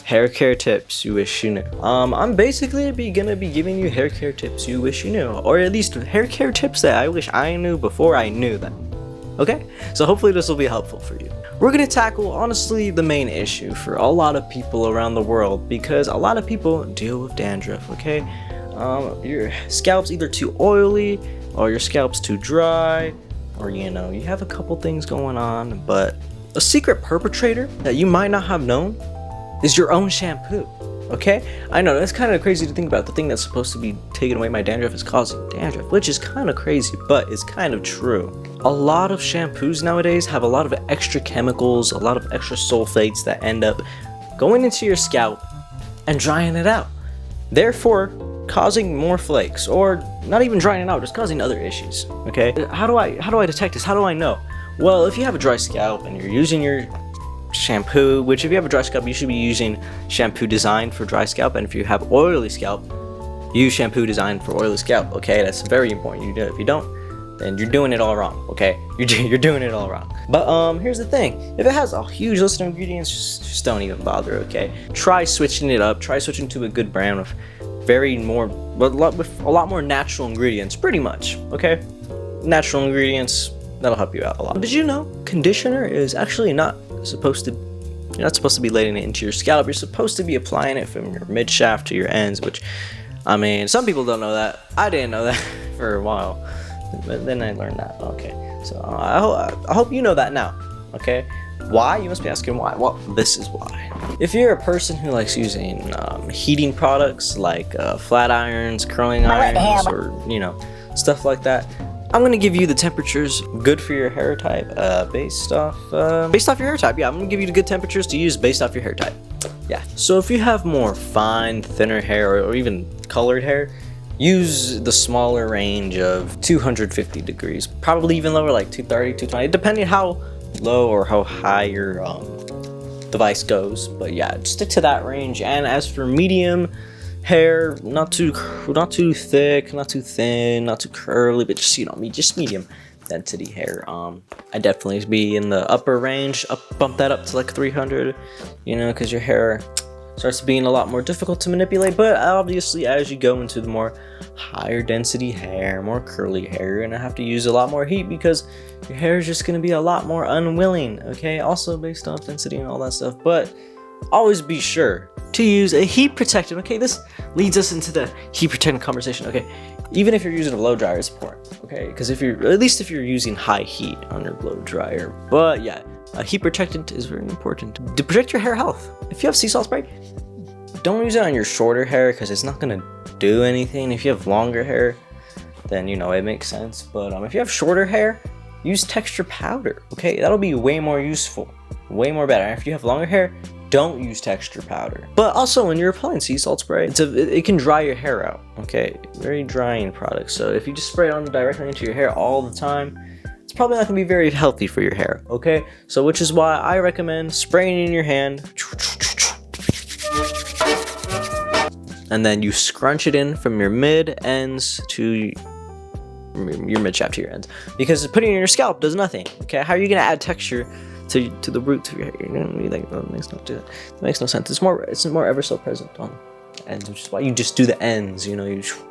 Hair care tips you wish you knew. I'm basically gonna be giving you hair care tips you wish you knew, or at least hair care tips that I wish I knew before I knew them. Okay, so hopefully this will be helpful for you. We're gonna tackle honestly the main issue for a lot of people around the world, because a lot of people deal with dandruff. Okay, your scalp's either too oily, or your scalp's too dry, or you have a couple things going on. But a secret perpetrator that you might not have known is your own shampoo. Okay, I know that's kind of crazy to think about. The thing that's supposed to be taking away my dandruff is causing dandruff, which is kind of crazy, but it's kind of true. A lot of shampoos nowadays have a lot of extra chemicals, a lot of extra sulfates that end up going into your scalp and drying it out, therefore causing more flakes, or not even drying it out, just causing other issues. Okay, how do I detect this? How do I know? Well, if you have a dry scalp and you're using your shampoo, which if you have a dry scalp, you should be using shampoo designed for dry scalp, and if you have oily scalp, use shampoo designed for oily scalp. Okay, that's very important. You do it. If you don't, then you're doing it all wrong. Okay, you're doing it all wrong. But here's the thing: if it has a huge list of ingredients, just don't even bother. Okay, try switching it up. Try switching to a good brand with with a lot more natural ingredients. Pretty much. Okay, natural ingredients. That'll help you out a lot. Did you know conditioner is actually you're not supposed to be letting it into your scalp. You're supposed to be applying it from your mid shaft to your ends, which, I mean, some people don't know that. I didn't know that for a while, but then I learned that. Okay, so I hope you know that now. Okay, why? You must be asking why. Well, this is why. If you're a person who likes using heating products like flat irons, curling irons, or stuff like that, I'm gonna give you the temperatures good for your hair type, based off your hair type. Yeah, I'm gonna give you the good temperatures to use based off your hair type. Yeah. So if you have more fine, thinner hair, or even colored hair, use the smaller range of 250 degrees. Probably even lower, like 230, 220, depending how low or how high your device goes. But yeah, stick to that range. And as for medium hair, not too thick, not too thin, not too curly, but just medium density hair. I definitely be in the upper range, bump that up to like 300, because your hair starts being a lot more difficult to manipulate. But obviously, as you go into the more higher density hair, more curly hair, you're gonna have to use a lot more heat, because your hair is just gonna be a lot more unwilling. Okay, also based off density and all that stuff. But always be sure to use a heat protectant. Okay, this leads us into the heat protectant conversation. Okay, even if you're using a blow dryer, it's important. Okay, because if you're using high heat on your blow dryer. But yeah, a heat protectant is very important to protect your hair health. If you have sea salt spray, don't use it on your shorter hair, because it's not gonna do anything. If you have longer hair, then it makes sense. But if you have shorter hair, use texture powder. Okay, that'll be way more useful, way more better. And if you have longer hair, don't use texture powder. But also, when you're applying sea salt spray, it can dry your hair out. Okay, very drying product. So if you just spray it on directly into your hair all the time, it's probably not gonna be very healthy for your hair. Okay, so which is why I recommend spraying it in your hand, and then you scrunch it in from your mid ends to your mid shaft to your ends, because putting it in your scalp does nothing. Okay, how are you gonna add texture to the roots of your hair? That makes no sense. It's more ever so present on the ends, which is why you just do the ends.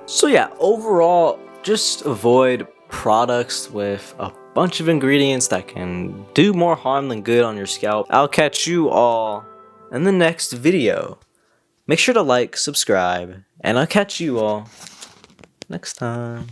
So yeah, overall, just avoid products with a bunch of ingredients that can do more harm than good on your scalp. I'll catch you all in the next video. Make sure to like, subscribe, and I'll catch you all next time.